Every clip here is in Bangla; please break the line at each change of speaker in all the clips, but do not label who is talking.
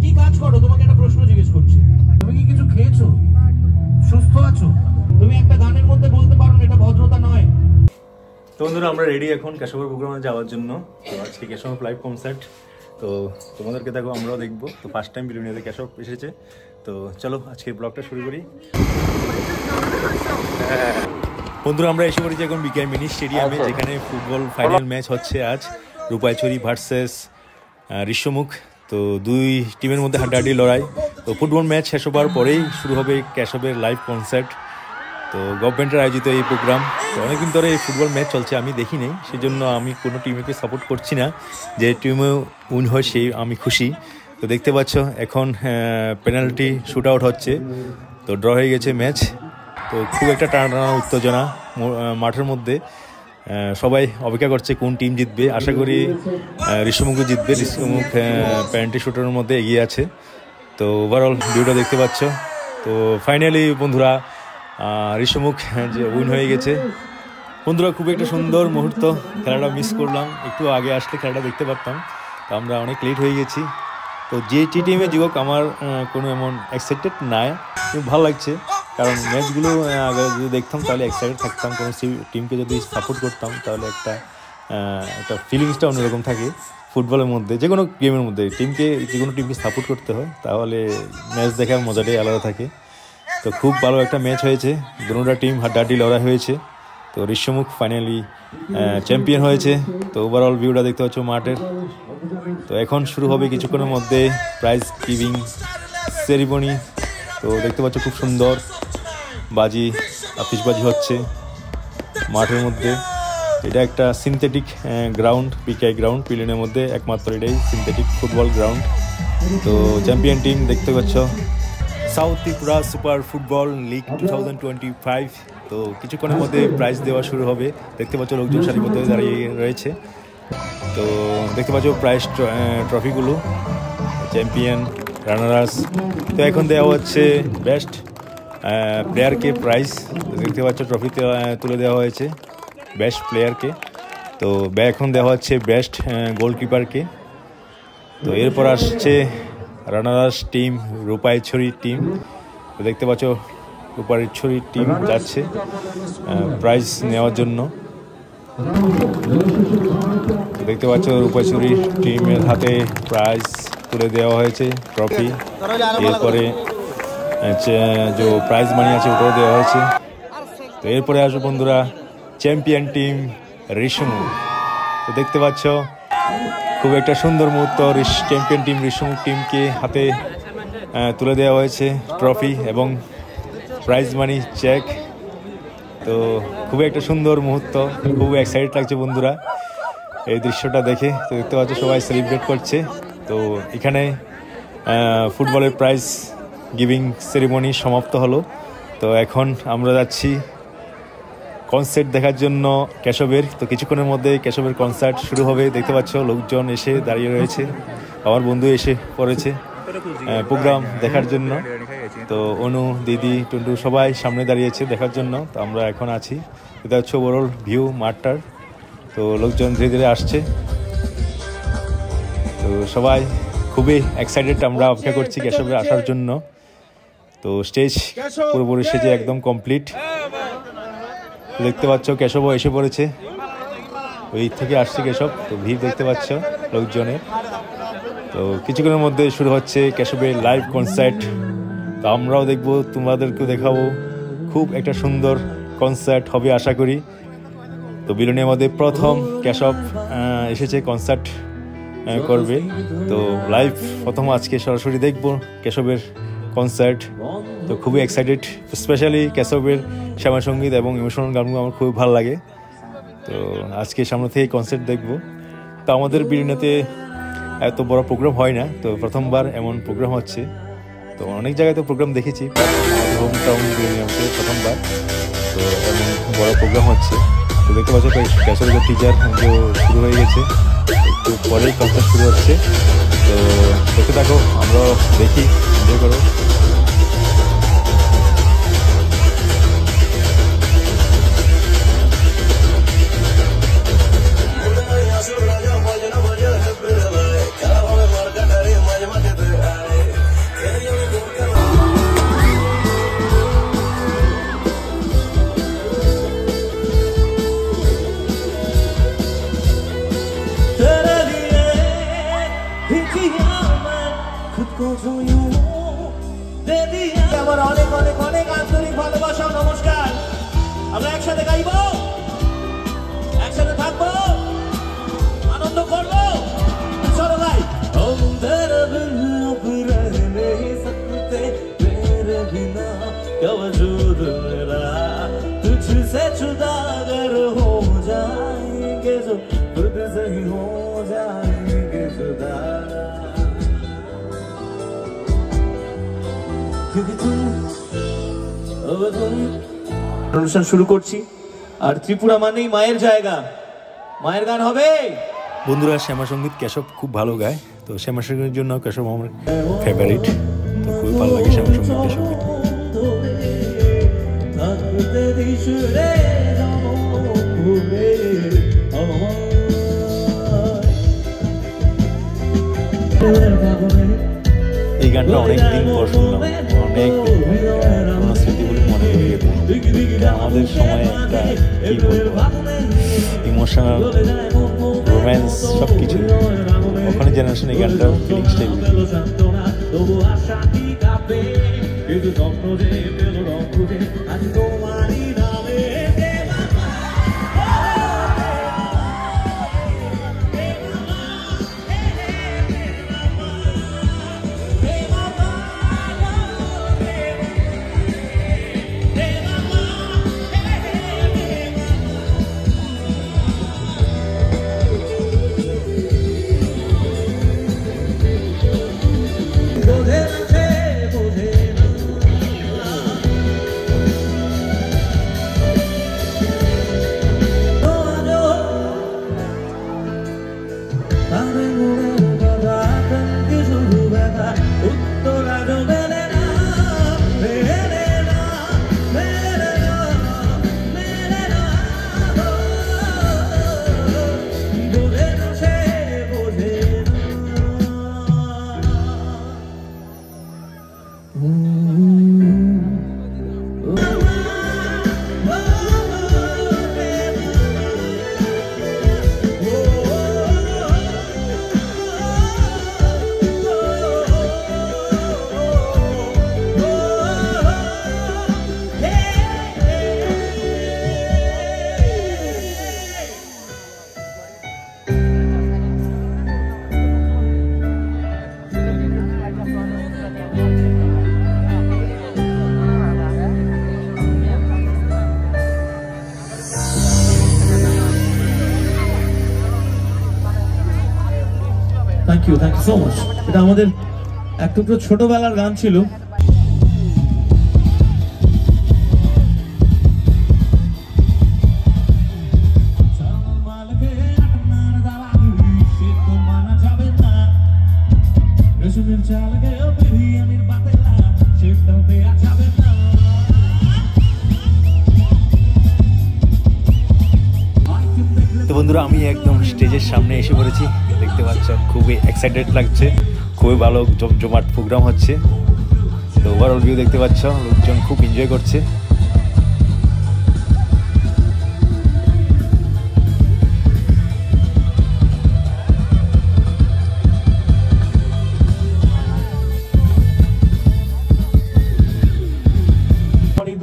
কি কাজ করো? তোমাকে একটা প্রশ্ন জিজ্ঞেস করছি, তুমি কি কিছু খেয়েছো? সুস্থ আছো? তুমি একটা গানের মধ্যে বলতে পারো না, এটা ভদ্রতা নয়।
তো বন্ধুরা, আমরা রেডি এখন কেশবের প্রোগ্রামে যাওয়ার জন্য। তো আজকে কেশব লাইভ কনসার্ট, তো তোমাদেরকে দেখো, আমরাও দেখবো। তো ফার্স্ট টাইম বিলুনিয়াতে কেশব এসেছে। তো চলো আজকে ব্লগটা শুরু করি। বন্ধুরা, আমরা এসে পড়েছি এখন বিকেএম মিনি স্টেডিয়ামে, যেখানে ফুটবল ফাইনাল ম্যাচ হচ্ছে আজ। রূপাইছড়ি ভার্সেস ঋষ্যমুখ। তো দুই টিমের মধ্যে হাড্ডাহাড্ডি লড়াই। তো ফুটবল ম্যাচ শেষ হবার পরেই শুরু হবে কেশবের লাইভ কনসার্ট। তো গভর্নমেন্টের আয়োজিত এই প্রোগ্রাম। তো অনেকদিন ধরে এই ফুটবল ম্যাচ চলছে, আমি দেখি নেই, সেই জন্য আমি কোনো টিমকে সাপোর্ট করছি না। যে টিমে উইন হয় সেই আমি খুশি। তো দেখতে পাচ্ছ এখন পেনাল্টি শুট আউট হচ্ছে। তো ড্র হয়ে গেছে ম্যাচ। তো খুব একটা টানা উত্তেজনা মাঠের মধ্যে। সবাই অপেক্ষা করছে কোন টিম জিতবে। আশা করি ঋষ্যমুখও জিতবে। ঋষ্যমুখ পেনাল্টি শুটের মধ্যে এগিয়ে আছে। তো ওভারঅল ভিউটা দেখতে পাচ্ছ। তো ফাইনালি বন্ধুরা, ঋষ্যমুখ যে উইন হয়ে গেছে। বন্ধুরা, খুব একটা সুন্দর মুহূর্ত। খেলাটা মিস করলাম, একটু আগে আসলে খেলাটা দেখতে পারতাম। তো আমরা অনেক লেট হয়ে গেছি। তো যে টিমে জিতুক আমার কোনো এমন এক্সাইটেড নাই, কিন্তু ভালো লাগছে। কারণ ম্যাচগুলো আগে যদি দেখতাম তাহলে এক্সাইটেড থাকতাম। কোনো টিমকে যদি সাপোর্ট করতাম তাহলে একটা ফিলিংসটা অন্যরকম থাকে ফুটবলের মধ্যে। যে কোনো গেমের মধ্যে যে কোনো টিমকে সাপোর্ট করতে হয়, তাহলে ম্যাচ দেখার মজাটাই আলাদা থাকে। তো খুব ভালো একটা ম্যাচ হয়েছে। দুটো টিম হাড্ডাহাড্ডি লড়াই হয়েছে। তো ঋষ্যমুখ ফাইনালি চ্যাম্পিয়ন হয়েছে। তো ওভারঅল ভিউটা দেখতে পাচ্ছ মাঠের। তো এখন শুরু হবে কিছুক্ষণের মধ্যে প্রাইজ গিভিং সেরিমনি। তো দেখতে পাচ্ছ খুব সুন্দর আতিশবাজি হচ্ছে মাঠের মধ্যে। এটা একটা সিনথেটিক গ্রাউন্ড, পিকেআই গ্রাউন্ড পিলিয়নের মধ্যে একমাত্র এটাই সিনথেটিক ফুটবল গ্রাউন্ড। তো চ্যাম্পিয়ন টিম দেখতে পাচ্ছ south Tripura super football league 2025। তো কিছুক্ষণের মধ্যে প্রাইজ দেওয়া শুরু হবে। দেখতে পাচ্ছ লোকজন সারিবদ্ধ হয়ে দাঁড়িয়ে রয়েছে। তো দেখতে পাচ্ছ প্রাইজ ট্রফিগুলো, চ্যাম্পিয়ন, রানার্স। তো এখন দেওয়া হচ্ছে বেস্ট প্লেয়ারকে প্রাইজ। দেখতে পাচ্ছ ট্রফি তুলে দেওয়া হয়েছে বেস্ট প্লেয়ারকে। তো এখন দেওয়া হচ্ছে বেস্ট গোলকিপারকে। তো এরপর আসছে রানার্স টিম, রূপাইছড়ি টিম। তো দেখতে পাচ্ছ রূপাইছড়ি টিম যাচ্ছে প্রাইজ নেওয়ার জন্য। তো দেখতে পাচ্ছ রূপাইছড়ি টিমের হাতে প্রাইজ তুলে দেওয়া হয়েছে, ট্রফি। এরপরে যে প্রাইজ মানি আছে ওটাও দেওয়া হয়েছে। তো এরপরে আসবে বন্ধুরা চ্যাম্পিয়ন টিম ঋষ্যমুখ। তো দেখতে পাচ্ছ খুব একটা সুন্দর মুহূর্ত। চ্যাম্পিয়ন টিম ঋষ্যমুখ টিমকে হাতে তুলে দেওয়া হয়েছে ট্রফি এবং প্রাইজ মানি, চেক। তো খুবই একটা সুন্দর মুহূর্ত, খুব এক্সাইটেড লাগছে বন্ধুরা এই দৃশ্যটা দেখে। তো দেখতে পাচ্ছ সবাই সেলিব্রেট করছে। তো এখানে ফুটবলের প্রাইজ গিভিং সেরিমনি সমাপ্ত হলো। তো এখন আমরা যাচ্ছি কনসার্ট দেখার জন্য কেশবের। তো কিছুক্ষণের মধ্যে কেশবের কনসার্ট শুরু হবে। দেখতে পাচ্ছ লোকজন এসে দাঁড়িয়ে রয়েছে। আমার বন্ধু এসে পড়েছে প্রোগ্রাম দেখার জন্য। তো অনু, দিদি, টুন্টু সবাই সামনে দাঁড়িয়েছে দেখার জন্য। তো আমরা এখন আছি। এটা হচ্ছে ওভারঅল ভিউ মাঠটার। তো লোকজন ধীরে ধীরে আসছে। তো সবাই খুবই এক্সাইটেড, আমরা অপেক্ষা করছি কেশবের আসার জন্য। তো স্টেজ পুরোপুরি সেজে একদম কমপ্লিট। দেখতে পাচ্ছ কেশবও এসে পড়েছে, ওই থেকে আসছে কেশব। তো ভিড় দেখতে পাচ্ছ লোকজনের। তো কিছুক্ষণের মধ্যে শুরু হচ্ছে কেশবের লাইভ কনসার্ট। তো আমরাও দেখবো, তোমাদেরকেও দেখাবো। খুব একটা সুন্দর কনসার্ট হবে আশা করি। তো বিলুনিয়ার মধ্যে প্রথম কেশব এসেছে, কনসার্ট করবে। তো লাইভ প্রথম আজকে সরাসরি দেখবো কেশবের কনসার্ট। তো খুবই এক্সাইটেড, স্পেশালি কেশবের শ্যামাসঙ্গীত এবং ইমোশনাল গানগুলো আমার খুবই ভালো লাগে। তো আজকে সামনে থেকে কনসার্ট দেখবো। তো আমাদের বিলুনিয়াতে এত বড় প্রোগ্রাম হয় না, তো প্রথমবার এমন প্রোগ্রাম হচ্ছে। তো অনেক জায়গায় তো প্রোগ্রাম দেখেছি, হোম টাউন বিলুনিয়াতে প্রথমবার তো এমন বড় প্রোগ্রাম হচ্ছে। তো দেখতে পাচ্ছ কেশবের টিচার শুরু হয়ে গেছে, একটু পরেই কনসার্ট শুরু হচ্ছে। তো দেখতে থাকো, আমরা দেখি, এনজয় করো।
একসাথে গাইবো, একসাথে থাকবো, আনন্দ করবো, চলো গাই। तुझसे जुदा अगर हो जाएंगे जो खुद से ही हो जाएंगे जुदा क्योंकि तुम অনুষ্ঠান শুরু করছি। আর ত্রিপুরা মানেই মায়ের জায়গা, মায়ের গান হবে।
বন্ধুরা শ্যামা সঙ্গীত কেশব খুব ভালো গায়, তো শ্যামা সঙ্গীতের জন্য কেশব আমার ফেভারিট, তো খুবই ভালো লাগে শ্যামা সঙ্গীত কেশবকে। এই গানটা অনেকদিন পর শুনলাম, অনেক পুরোনো স্মৃতিগুলো মনে করিয়ে দেয়। আমাদের সময় একটা কি বলবো, ইমোশনাল, রোম্যান্স সব কিছু ওখানে জেনারেশন এই গানটার ফিলিংসটাই
থ্যাংক ইউ সো মাচ। এটা আমাদের এক টুকরো ছোটবেলার গান ছিল।
তো বন্ধুরা আমি একদম স্টেজের সামনে এসে পড়েছি, দেখতে পাচ্ছ খুবই এক্সাইটেড লাগছে, খুবই ভালো জমাট প্রোগ্রাম হচ্ছে। তো ওভারঅল ভিউ দেখতে পাচ্ছ, লোকজন খুব এনজয় করছে।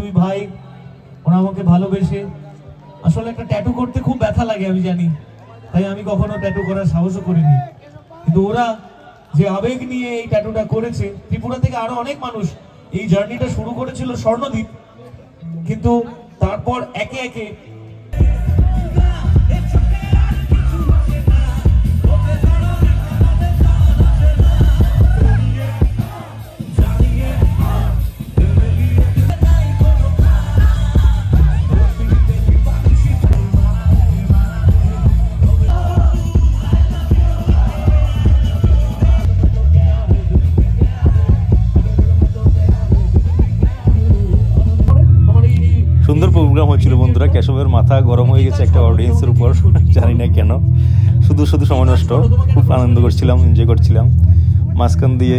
দুই ভাই ওরা আমাকে ভালোবেসে, আসলে একটা ট্যাটু করতে খুব ব্যথা লাগে আমি জানি, তাই আমি কখনো ট্যাটু করার সাহসও করিনি, কিন্তু ওরা যে আবেগ নিয়ে এই ট্যাটুটা করেছে। ত্রিপুরা থেকে আরো অনেক মানুষ এই জার্নিটা শুরু করেছিল স্বর্ণদ্বীপ, কিন্তু তারপর একে একে
সুন্দর প্রোগ্রাম হচ্ছিল বন্ধুরা, কেশবের মাথা গরম হয়ে গেছে একটা অডিয়েন্সের উপর, জানি না কেন, শুধু শুধু সময় নষ্ট। খুব আনন্দ করছিলাম, এনজয় করছিলাম, মাঝখান দিয়ে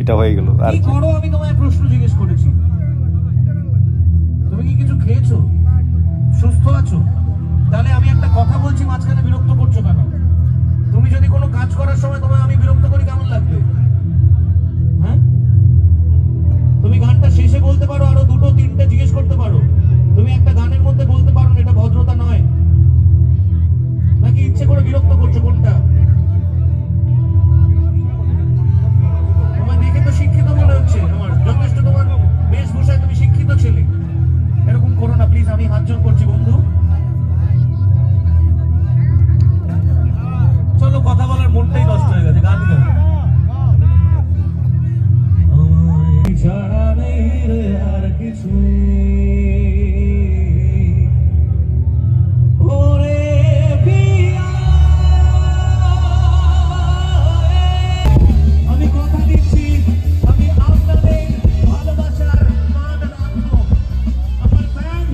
এটা হয়ে গেল। আর
আমি তোমায় প্রশ্ন জিজ্ঞেস করেছি, তুমি কি কিছু খেয়েছো, সুস্থ আছো? তাহলে আমি একটা কথা বলছি, মাঝখানে বিরক্ত করছো কেন? তুমি যদি কোনো কাজ করার সময় তোমায় আমি বিরক্ত করি, কেমন লাগবে? হ্যাঁ, তুমি গানটা শেষে বলতে পারো, আরো দুটো তিনটে জিজ্ঞেস করতে পারো, তুমি তুমি একটা গানের মধ্যে বলতে পারো না, এটা ভদ্রতা নয়, নাকি ইচ্ছে করে বিরক্ত করছো? কোনটা? তোমার দেখে তো শিক্ষিত মনে হচ্ছে, তোমার যথেষ্ট, তোমার বেশভূষায় তুমি শিক্ষিত ছেলে। এরকম করো না প্লিজ, আমি হাত জোর করছি বন্ধু। চলো, কথা বলার মনটাই নষ্ট হয়ে গেছে, গান গাও। ছাড়া নেই রে আর কিছু, ওরে পিয়া, আমি কথা দিচ্ছি, আমি আপনাদের ভালোবাসার মান রাখবো। আমার ব্যান্ড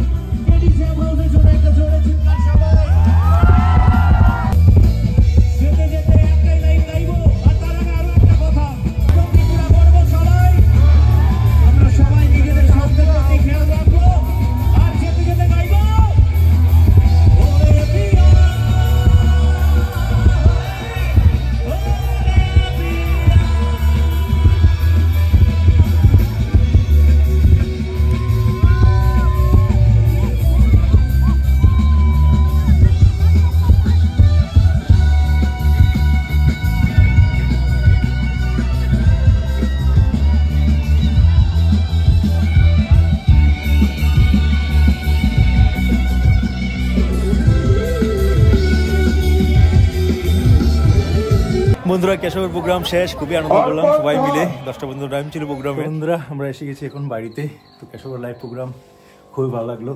কেডি সাহেব হাউসের জন্য একটা জোরে চিৎকার সবাই। যেতে যেতে একটাই লাইন গাইবো, আর তার আগে আরো একটা কথা, চণ্ডীপুরা করবো সবাই। আমরা সবাই নিজেদের স্বাস্থ্যের প্রতি খেয়াল রাখবো, আর যেতে যেতে গাইবো, ওরে পিয়া, ওরে পিয়া।
বন্ধুরা, কেশবের প্রোগ্রাম শেষ, খুবই আনন্দ করলাম সবাই মিলে। 10টা পর্যন্ত টাইম ছিল প্রোগ্রামে। বন্ধুরা, আমরা এসে গেছি এখন বাড়িতে। তো কেশবের লাইভ প্রোগ্রাম খুবই ভালো লাগলো।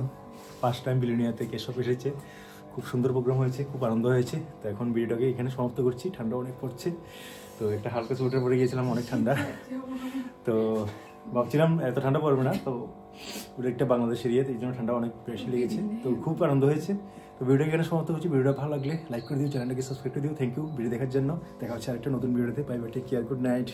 ফার্স্ট টাইম বিলোনিয়াতে কেশব এসেছে, খুব সুন্দর প্রোগ্রাম হয়েছে, খুব আনন্দ হয়েছে। তো এখন ভিডিওটাকে এখানে সমাপ্ত করছি। ঠান্ডা অনেক পড়ছে, তো একটা হালকা সোয়েটার পরে গিয়েছিলাম, অনেক ঠান্ডা। তো ভাবছিলাম এত ঠান্ডা পড়বে না, তো পুরো একটা বাংলাদেশের এই জন্য ঠান্ডা অনেক বেশি লেগেছে। তো খুব আনন্দ হয়েছে। তো ভিডিও এখানে সমাপ্ত করছি। ভিডিওটা ভালো লাগলে লাইক করে দিও, চ্যানেলটাকে সাবস্ক্রাইব করে দিও। থ্যাংক ইউ ভিডিও দেখার জন্য। দেখা হচ্ছে আরেকটা নতুন ভিডিওতে। Bye bye, take care, good night.